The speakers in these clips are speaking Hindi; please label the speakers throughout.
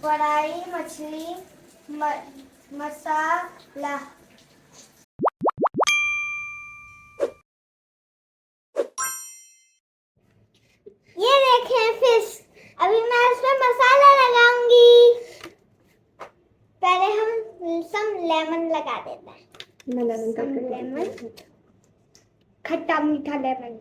Speaker 1: फ्राई मछली मसाला। ये देखें फिश। अभी मैं इसमें मसाला लगाऊंगी। पहले हम सम लेमन लगा देते हैं।
Speaker 2: मैं लेमन कट कर
Speaker 1: लेमन, खट्टा मीठा लेमन।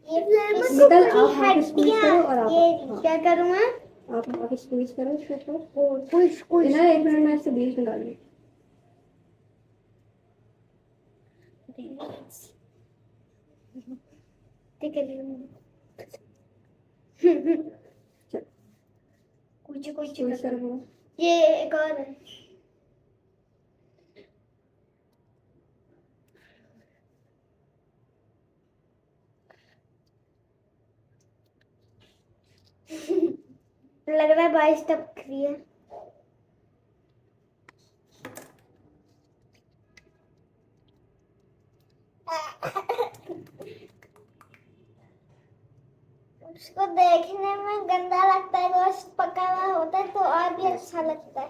Speaker 1: ये
Speaker 2: निकल आप हाथ स्क्वीज करो और आप
Speaker 1: ये क्या करूँ मैं?
Speaker 2: आप हाथ स्क्वीज करो इसके ऊपर।
Speaker 1: कुछ
Speaker 2: इधर 1 मिनट में इससे बीज निकालूंगी।
Speaker 1: ठीक है। कुछ
Speaker 2: स्क्वीज करो।
Speaker 1: ये एक और है। लग रहा है 22 टपकी है। उसको देखने में गंदा लगता है, गोश्त पका हुआ होता है तो और भी अच्छा लगता है।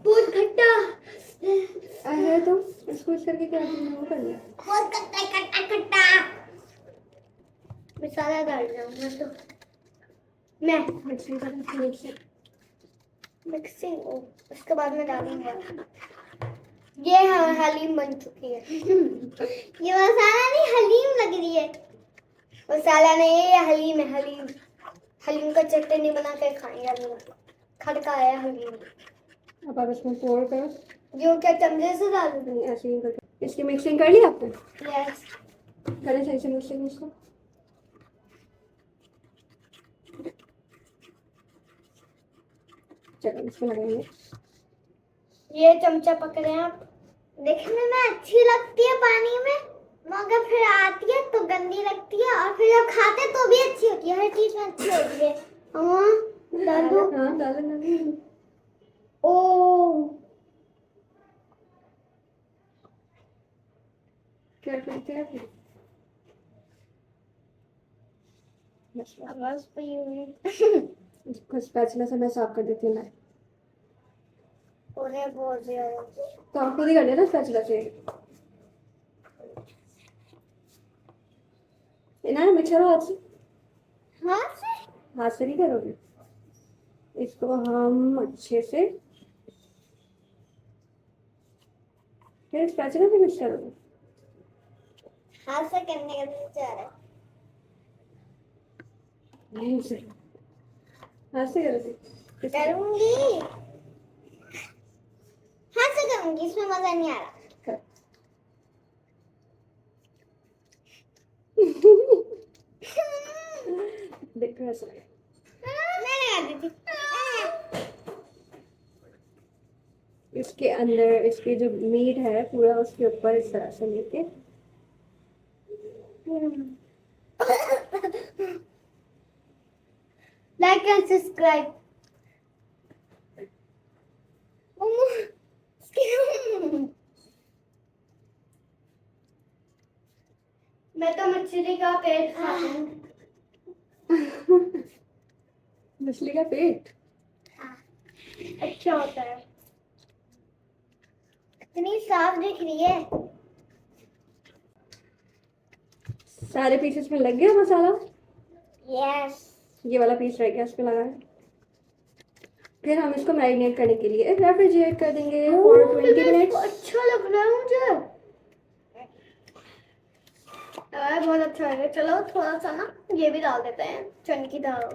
Speaker 1: बहुत खट्टा
Speaker 2: है तो स्क्वीज करके क्या वो कर लिया।
Speaker 1: बहुत खट्टा खट्टा खट्टा। मसाला डाल दूंगा तो मैं मिक्सिंग उसके बाद में डालूंगा। ये हलीम बन चुकी है। ये मसाला नहीं, हलीम लग रही है। मसाला नहीं, ये हलीम है। हलीम हलीम का चटनी बना के खाएंगे हम लोग। खटका है हलीम।
Speaker 2: अब आप इसमें पोर करो।
Speaker 1: जो क्या चमचे से डालूंगी?
Speaker 2: ऐसे ही करके इसकी मिक्सिंग कर ली आपने?
Speaker 1: यस।
Speaker 2: करें सही से मिक्सिंग इसको। चलो इसमें लगाएंगे।
Speaker 1: ये चमचा पकड़े आप। देखने में अच्छी लगती है पानी में, मगर फिर आती है तो गंदी लगती है, और फिर जब खाते तो भी अच्छी होती है। हर चीज में अच्छी होती है। डालो।
Speaker 2: हाँ डालो।
Speaker 1: ओ
Speaker 2: क्या करते हैं फिर?
Speaker 1: आवाज पे
Speaker 2: इसको स्पैचुला से मैं साफ कर देती हूँ ना।
Speaker 1: और बहुत ज्यादा।
Speaker 2: तो आप खुद ही कर लेना स्पैचुला से। इन्हें मिक्सर हाथ से। हाथ से नहीं करोगे इसको हम अच्छे से फिर स्पैचुला से मिक्स करोगे।
Speaker 1: हाथ से करने का नहीं चाह रहा।
Speaker 2: नहीं से हाथ से करोगे।
Speaker 1: करूंगी, हाथ से करूंगी, इसमें मजा नहीं आ रहा।
Speaker 2: देखो ऐसा
Speaker 1: मैंने आ दी थी।
Speaker 2: इसके अंदर इसके जो मीट है पूरा उसके ऊपर इस तरह से लेके
Speaker 1: लाइक एंड सब्सक्राइब। मैं तो मछली का पेट खाती हूँ।
Speaker 2: मछली का पेट
Speaker 1: अच्छा होता है। इतनी साफ दिख रही है।
Speaker 2: सारे पीसेस में लग गया मसाला।
Speaker 1: यस।
Speaker 2: ये वाला पीस रह गया इस पे लगाए। फिर हम इसको मैरिनेट करने के लिए रेफ्रिजरेट कर देंगे फॉर 20 मिनट्स।
Speaker 1: अच्छा लग रहा है मुझे। बहुत अच्छा है। चलो थोड़ा सा ना ये भी डाल देते हैं, चनकी दाल।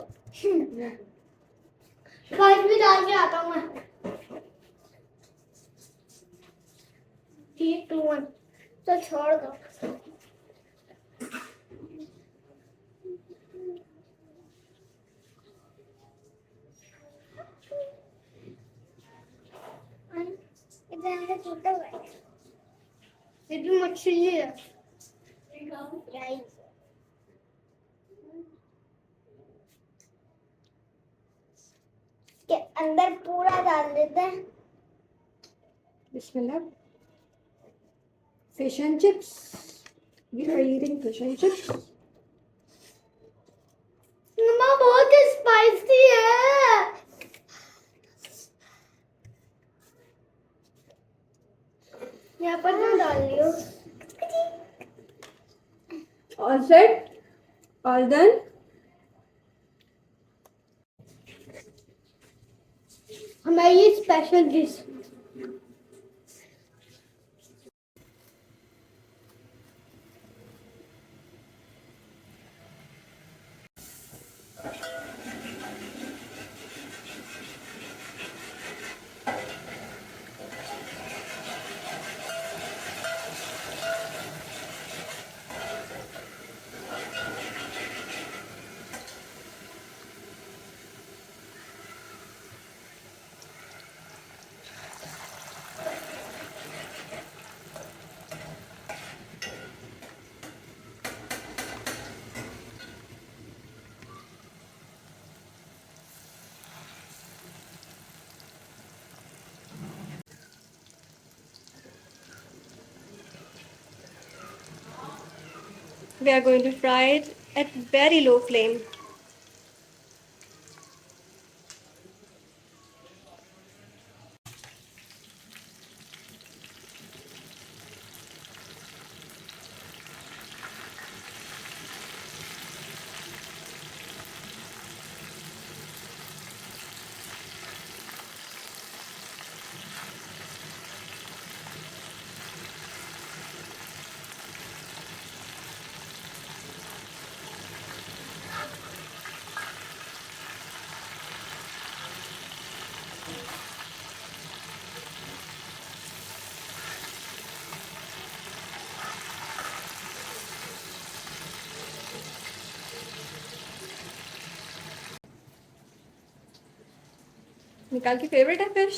Speaker 1: गाइस भी डाल के आता हूँ मैं। 3 2 1 तो छोड़ दो। इधर छोटा हुआ है। ये भी मछली है। गाइस के अंदर पूरा डाल देते हैं।
Speaker 2: बिस्मिल्लाह। Fish and chips We are eating fish and chips.
Speaker 1: मम्मा बहुत स्पाइसी है। यहाँ पर ना डाल लियो।
Speaker 2: All set? All done?
Speaker 1: हमारी special dish.
Speaker 2: We are going to fry it at very low flame. निकाल की फेवरेट है फिश?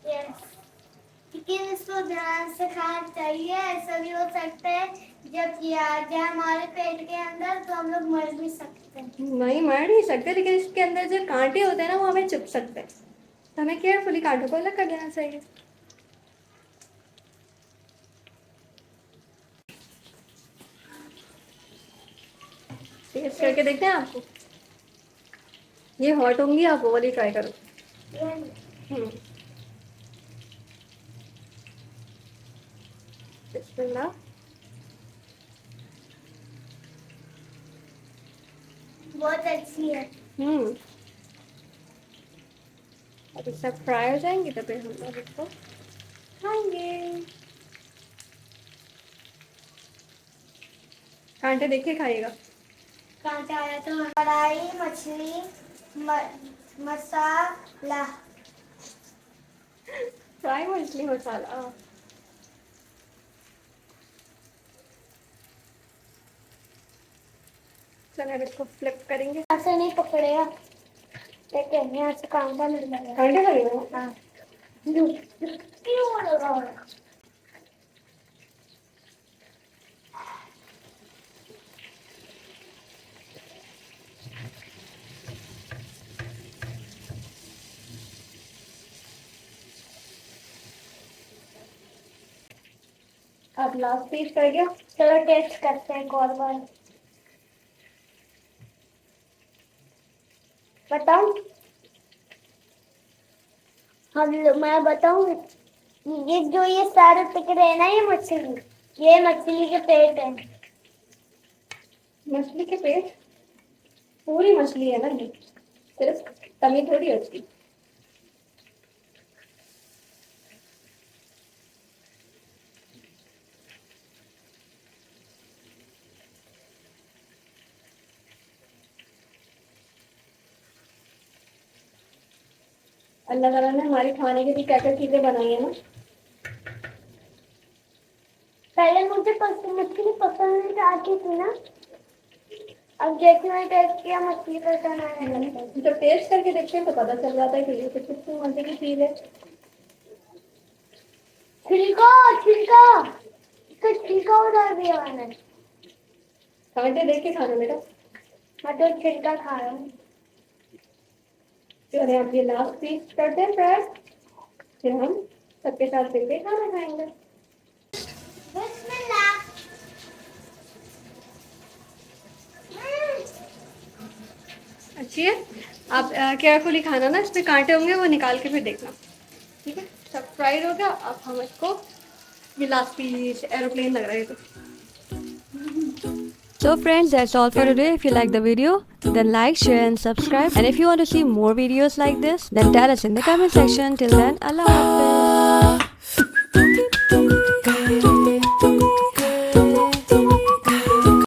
Speaker 1: यस, लेकिन इसको ध्यान से खाना चाहिए। ऐसा भी हो सकता है जब ये आ जाए हमारे पेट के अंदर तो हम लोग मर भी सकते हैं।
Speaker 2: नहीं, मर नहीं सकते, लेकिन इसके अंदर जो कांटे होते हैं ना वो हमें चुभ सकते हैं, तो हमें केयरफुली कांटों को अलग कर देना चाहिए। टेस्ट करके देखते हैं आपको। ये हॉट होंगी, आप वो वाली ट्राई करो। बिस्मिल्लाह।
Speaker 1: बहुत अच्छी है।
Speaker 2: अभी सब फ्राई हो जाएंगे तो फिर हम लोग इसको खाएंगे। कांटे देख के खाइएगा।
Speaker 1: कांटा आया तो कढ़ाई मछली मसाला।
Speaker 2: फ्राई मछली मसाला। चलो अब इसको फ्लिप करेंगे।
Speaker 1: ऐसे नहीं पकड़ेगा, लेकिन यहाँ से कांटा मिल जाएगा।
Speaker 2: कांटे लगेगा।
Speaker 1: हाँ, क्यों लगा हुआ है?
Speaker 2: अब लास्ट पीस कर गया।
Speaker 1: चलो टेस्ट करते हैं एक और बार। बताऊं? मैं बताऊं, ये सारे टुकड़े है ना, ये मछली के पेट है।
Speaker 2: मछली के पेट? पूरी मछली है ना ये, सिर्फ तमी थोड़ी है उसकी। अल्लाह ताला ने हमारे खाने के लिए क्या क्या चीजें बनाई है ना।
Speaker 1: पहले मुझे मछली पसंद नहीं आती थी ना, अब जैसे मैं टेस्ट किया मछली पसंद आने लगी।
Speaker 2: जब टेस्ट करके देखते हैं तो पता चल जाता है कि ये तो कितनी मजे की चीज है।
Speaker 1: छिलका छिलका, इसका छिलका उतार दिया मैंने।
Speaker 2: कांटे देख के खाना बेटा।
Speaker 1: मैं तो छिलका खा रहा हूँ।
Speaker 2: चलिए अब ये लास्ट पीस करते हैं फ्राई, फिर हम सबके साथ मिलकर खाना खाएंगे।
Speaker 1: बिस्मिल्लाह।
Speaker 2: टेस्टी है। आप केयरफुली खाना ना, इसमें कांटे होंगे वो निकाल के फिर देखना, ठीक है। सब फ्राइड हो गया, अब हम इसको, ये लास्ट पीस एरोप्लेन लग रहा है तो। So friends, that's all for today. If you like the video, then like, share and subscribe. And if you want to see more videos like this, then tell us in the comment section. Till then, Allah Hafiz.